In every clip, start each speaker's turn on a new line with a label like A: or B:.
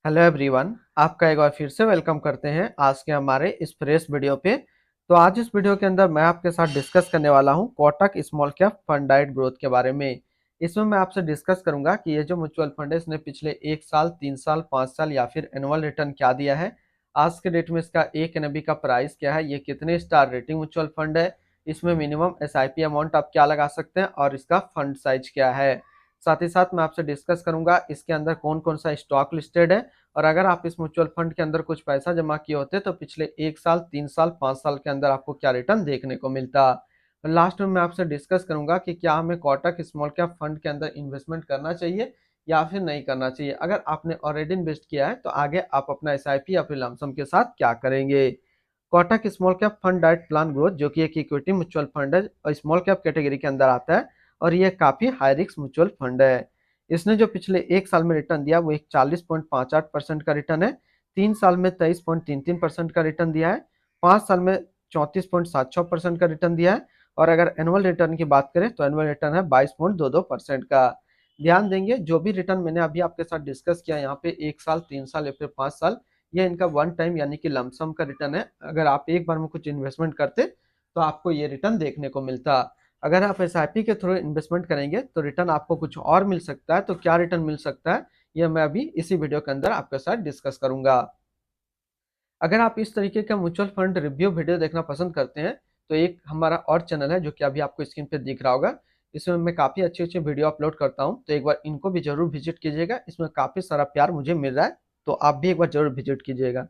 A: Hello everyone, आपका एक बार फिर से वेलकम करते हैं आज के हमारे इस फ्रेश वीडियो पे। तो आज इस वीडियो के अंदर मैं आपके साथ डिस्कस करने वाला हूं Kotak small cap fund diet growth के बारे में। इसमें मैं आपसे डिस्कस करूंगा कि ये जो म्यूचुअल फंड है इसने पिछले 1 साल, 3 साल, 5 साल या फिर एनुअल रिटर्न क्या दिया है। आज के डेट में इसका एक एनएबी का प्राइस क्या है, ये कितने स्टार रेटिंग म्यूचुअल फंड है, इसमें मिनिमम एसआईपी अमाउंट आप क्या लगा सकते हैं और इसका फंड साइज क्या है। साथ ही साथ मैं आपसे डिस्कस करूंगा इसके अंदर कौन कौन सा स्टॉक लिस्टेड है, और अगर आप इस म्यूचुअल फंड के अंदर कुछ पैसा जमा किए होते तो पिछले 1 साल, 3 साल, 5 साल के अंदर आपको क्या रिटर्न देखने को मिलता। लास्ट में मैं आपसे डिस्कस करूंगा कि क्या हमें कोटक स्मॉल कैप फंड के अंदर इन्वेस्टमेंट करना चाहिए या फिर नहीं करना चाहिए। अगर आपने ऑलरेडी इन्वेस्ट किया है तो आगे आप अपना एसआईपी या फिर लमसम के साथ क्या करेंगे। Kotak small cap fund diet plan growth जो कि एक इक्विटी म्यूचुअल फंड है और स्मॉल कैप कैटेगरी के अंदर आता है, और ये काफी हाई रिस्क म्यूचुअल फंड है। इसने जो पिछले 1 साल में रिटर्न दिया वो एक 40.58% का रिटर्न है। 3 साल में 23.33% का रिटर्न दिया है। 5 साल में 34.76% का रिटर्न दिया है। और अगर एनुअल रिटर्न की बात करें तो एनुअल रिटर्न है 22.22% का। ध्यान देंगे जो भी रिटर्न मैंने अभी आपके साथ डिस्कस किया यहाँ पे 1 साल, 3 साल या फिर 5 साल, ये इनका वन टाइम यानी कि लमसम का रिटर्न है। अगर आप एक बार में कुछ इन्वेस्टमेंट करते तो आपको ये रिटर्न देखने को मिलता। अगर आप एसआईपी के थ्रू इन्वेस्टमेंट करेंगे तो रिटर्न आपको कुछ और मिल सकता है। तो क्या रिटर्न मिल सकता है ये मैं अभी इसी वीडियो के अंदर आपके साथ डिस्कस करूंगा। अगर आप इस तरीके का म्यूचुअल फंड रिव्यू वीडियो देखना पसंद करते हैं तो एक हमारा और चैनल है जो कि अभी आपको स्क्रीन पे दिख रहा होगा। इसमें मैं काफी अच्छे अच्छे वीडियो अपलोड करता हूं, तो एक बार इनको भी जरूर विजिट कीजिएगा। इसमें काफी सारा प्यार मुझे मिल रहा है, तो आप भी एक बार जरूर विजिट कीजिएगा।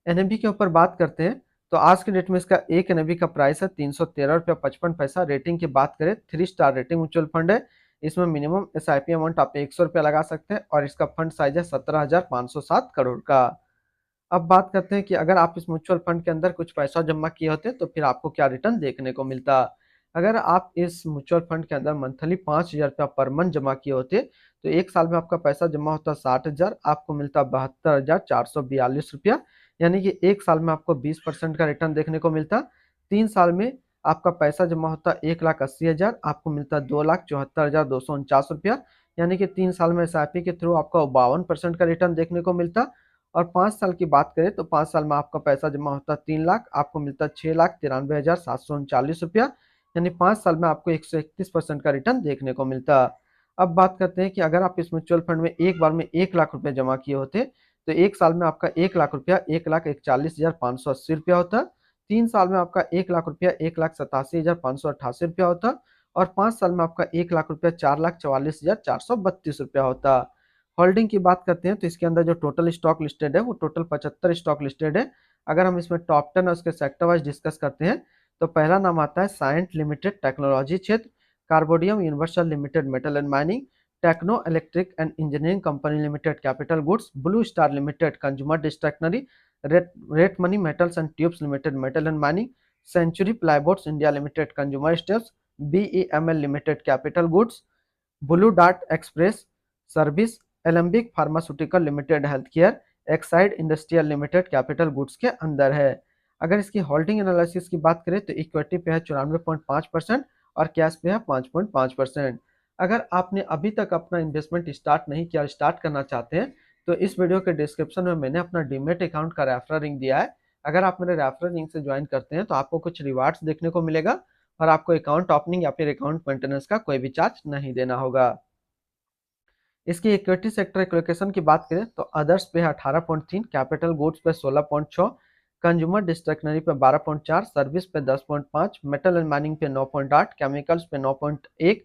A: एनएबी के ऊपर बात करते हैं तो आज के डेट में इसका एक एनएबी का प्राइस है 313 रुपया 55 पैसा। रेटिंग की बात करें 3 स्टार रेटिंग म्यूचुअल फंड है। इसमें मिनिमम एसआईपी अमाउंट आप 100 रुपया लगा सकते हैं और इसका फंड साइज है 17,507 करोड़ का। अब बात करते हैं कि अगर आप इस म्यूचुअल फंड के अंदर कुछ पैसा जमा किए होते तो फिर आपको क्या रिटर्न देखने को मिलता। अगर आप इस म्यूचुअल फंड के अंदर मंथली 5,000 रुपया पर मंथ जमा किए होते तो एक साल में आपका पैसा जमा होता 60,000, आपको मिलता 72,442 रुपया। यानी कि एक साल में आपको 20% का रिटर्न देखने को मिलता। 3 साल में आपका पैसा जमा होता 1,80,000, आपको मिलता 2,74,249 रुपया। यानी कि 3 साल में एसआईपी के थ्रू आपको 52% का रिटर्न देखने को मिलता। और 5 साल की बात करें तो 5 साल में आपका पैसा जमा होता 3 लाख, आपको मिलता 6,93,739 रुपया। यानी 5 साल में आपको 131% का रिटर्न देखने को मिलता। अब बात करते हैं कि अगर आप इस म्यूचुअल फंड में एक बार में 1 लाख रुपए जमा किए होते तो एक साल में आपका 1 लाख रुपया 1,41,580 रुपया होता। 3 साल में आपका 1 लाख रुपया 1,87,588 रुपया होता। और 5 साल में आपका 1 लाख रुपया 4,44,432 रुपया होता। होल्डिंग की बात करते हैं तो इसके अंदर जो टोटल स्टॉक लिस्टेड है वो टोटल 75 स्टॉक लिस्टेड है। अगर हम इसमें टॉप 10 और उसके सेक्टर वाइज डिस्कस करते हैं तो पहला नाम आता है साइंट लिमिटेड टेक्नोलॉजी क्षेत्र, Carborundum Universal limited metal and mining, Techno Electric and engineering company limited capital goods, Blue Star limited consumer discretionary, Ratnamani metals and tubes limited metal and mining, Century plyboards India limited consumer staples, BEML limited capital goods, Blue Dart Express service, Alembic pharmaceutical limited health care, Exide industrial limited capital goods के अंदर है। अगर इसकी holding analysis की बात करें तो equity पे है 94.5% और कैश पे है 5.5%। अगर आपने अभी तक अपना इन्वेस्टमेंट स्टार्ट नहीं किया, स्टार्ट करना चाहते हैं तो इस वीडियो के डिस्क्रिप्शन में मैंने अपना डीमेट अकाउंट का रेफरल लिंक दिया है। अगर आप मेरे रेफरल लिंक से ज्वाइन करते हैं तो आपको कुछ रिवार्ड्स देखने को मिलेगा और आपको अकाउंट ओपनिंग या फिर अकाउंट मेंटेनेंस का कोई भी चार्ज नहीं देना होगा। इसकी इक्विटी सेक्टर एलोकेशन की बात करें तो अदर्स पे है 18.3, कैपिटल गुड्स पे 16.6, कंज्यूमर डिस्क्रिशनरी पे 12.4, सर्विस पे 10.5, मेटल एंड माइनिंग पे 9.8, केमिकल्स पे 9.1,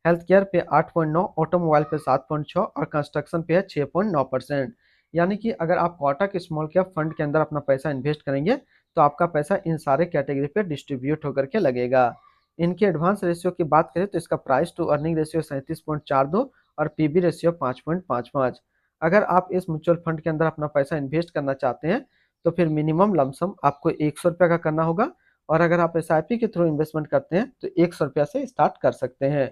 A: हेल्थ केयर पे 8.9, ऑटोमोबाइल पे 7.6 और कंस्ट्रक्शन पे है 6.9%। यानी कि अगर आप कोटक स्मॉल कैप फंड के अंदर अपना पैसा इन्वेस्ट करेंगे तो आपका पैसा इन सारे कैटेगरी पे डिस्ट्रीब्यूट होकर के लगेगा। इनके एडवांस रेशियो की बात करें तो इसका प्राइस टू अर्निंग रेशियो 37.42 और पीबी रेशियो 5.55। अगर आप इस म्यूचुअल फंड के अंदर अपना पैसा इन्वेस्ट करना चाहते हैं तो फिर मिनिमम लमसम आपको 100 रुपया का करना होगा। और अगर आप एसआईपी के थ्रू इन्वेस्टमेंट करते हैं तो 100 रुपया से स्टार्ट कर सकते हैं।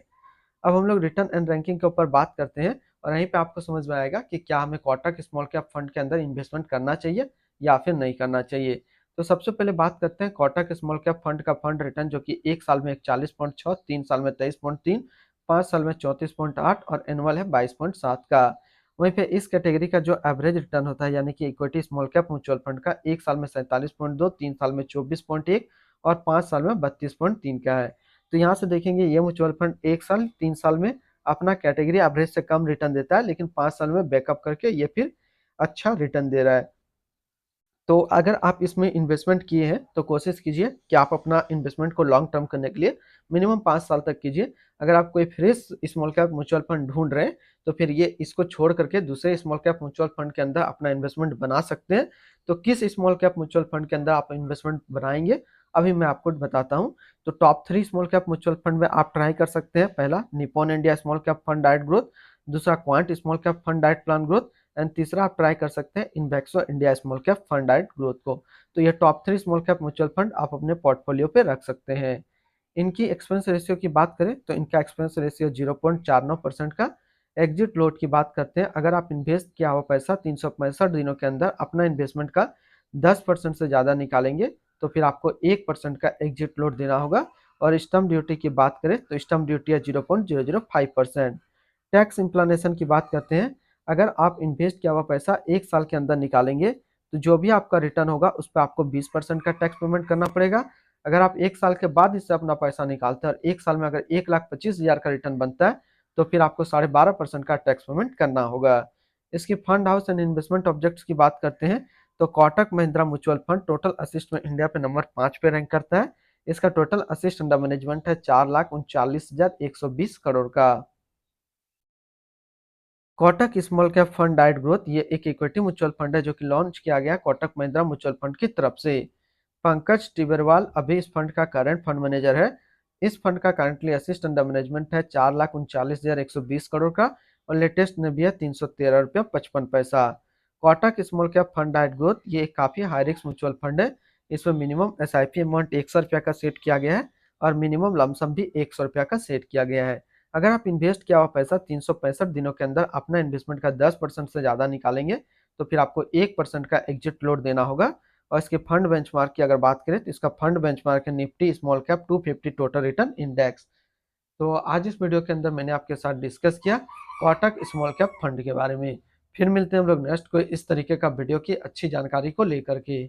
A: अब हम लोग रिटर्न एंड रैंकिंग के ऊपर बात करते हैं और यहीं पे आपको समझ में आएगा कि क्या हमें कोटक स्मॉल कैप फंड के अंदर इन्वेस्टमेंट करना चाहिए या फिर नहीं करना चाहिए। तो सबसे पहले बात करते हैं कोटक स्मॉल कैप फंड का फंड रिटर्न जो कि एक साल में 41.6, 3 साल में 23.3, 5 साल में 34.8 और एनुअल है 22.7 का। वहीं पे इस कैटेगरी का जो एवरेज रिटर्न होता है यानी कि equity small cap mutual fund का 1 साल में 47.2, 3 साल में 24.1 और 5 साल में 32.3 का है। तो यहाँ से देखेंगे ये म्यूचुअल फंड 1 साल 3 साल में अपना कैटेगरी एवरेज से कम रिटर्न देता है, लेकिन 5 साल में बैकअप करके ये फिर अच्छा रिटर्न दे रहा है। तो अगर आप इसमें इन्वेस्टमेंट किए हैं तो कोशिश कीजिए कि आप अपना इन्वेस्टमेंट को लॉन्ग टर्म करने के लिए मिनिमम 5 साल तक कीजिए। अगर आप कोई fresh small cap mutual fund ढूंढ रहे हैं तो फिर ये इसको छोड़ करके दूसरे स्मॉल कैप म्यूचुअल फंड के अंदर अपना इन्वेस्टमेंट बना सकते हैं। तो किस स्मॉल कैप म्यूचुअल फंड के अंदर आप इन्वेस्टमेंट बनाएंगे अभी मैं आपको बताता हूँ। तो top 3 small cap mutual fund में आप ट्राई कर सकते हैं। पहला Nippon India small cap fund diet growth, दूसरा quant small cap fund diet plan growth and तीसरा आप ट्राई कर सकते हैं इन्वेक्सो India small cap fund diet growth को। तो ये top 3 small cap mutual fund आप अपने पोर्टफोलियो पे रख सकते हैं। इनकी एक्सपेंस रेशियो की बात करें तो इनका एक्सपेंस रेशियो 0.49% का। एग्जिट लोड की बात करते हैं, अगर आप इन्वेस्ट किया हुआ पैसा 365 दिनों के अंदर अपना इन्वेस्टमेंट का 10% से ज़्यादा निकालेंगे तो फिर आपको 1% का एग्जिट लोड देना होगा। और स्टम्प ड्यूटी की बात करें तो स्टम्प ड्यूटी है 0.005%। टैक्स इम्प्लानेशन की बात करते हैं, अगर आप इन्वेस्ट किया हुआ पैसा 1 साल के अंदर निकालेंगे तो जो भी आपका रिटर्न होगा उस पर आपको 20% का टैक्स पेमेंट करना पड़ेगा। अगर आप 1 साल के बाद इससे अपना पैसा निकालते हैं और 1 साल में अगर 1,25,000 का रिटर्न बनता है तो फिर आपको 12.5% का टैक्स पेमेंट करना होगा। इसकी fund house and investment objects की बात करते हैं तो Kotak Mahindra mutual fund total assist में इंडिया पे नंबर 5 पे रैंक करता है। इसका टोटल असिस्ट अंडर मैनेजमेंट है 4,39,120 करोड़ का। Kotak small cap fund diet growth ये एक इक्विटी म्यूचुअल फंड है जो कि लॉन्च किया गया कोटक महिंद्रा म्यूचुअल फंड की तरफ से। पंकज टिबरवाल अभी इस फंड का करंट फंड मैनेजर है। इस फंड का करंटली असिस्ट अंडर मैनेजमेंट है 4,39,120 करोड़ का और लेटेस्ट में भी है 313 रुपया 55 पैसा। Kotak small cap fund diet growth ये एक काफी हाई रिस्क म्यूचुअल फंड है। इसमें मिनिमम SIP अमाउंट 100 रुपया का सेट किया गया है और मिनिमम लमसम भी 100 रुपया का सेट किया गया है। अगर आप इन्वेस्ट किया हुआ पैसा 365 दिनों के अंदर अपना इन्वेस्टमेंट का 10% से ज़्यादा निकालेंगे तो फिर आपको 1% का एग्जिट लोड देना होगा। और इसके फंड बेंचमार्क की अगर बात करें तो इसका फंड बेंचमार्क है Nifty small cap 250 total return index. तो आज इस वीडियो के अंदर मैंने आपके साथ डिस्कस किया कोटक स्मॉल कैप फंड के बारे में। फिर मिलते हैं हम लोग नेक्स्ट कोई इस तरीके का वीडियो की अच्छी जानकारी को लेकर के।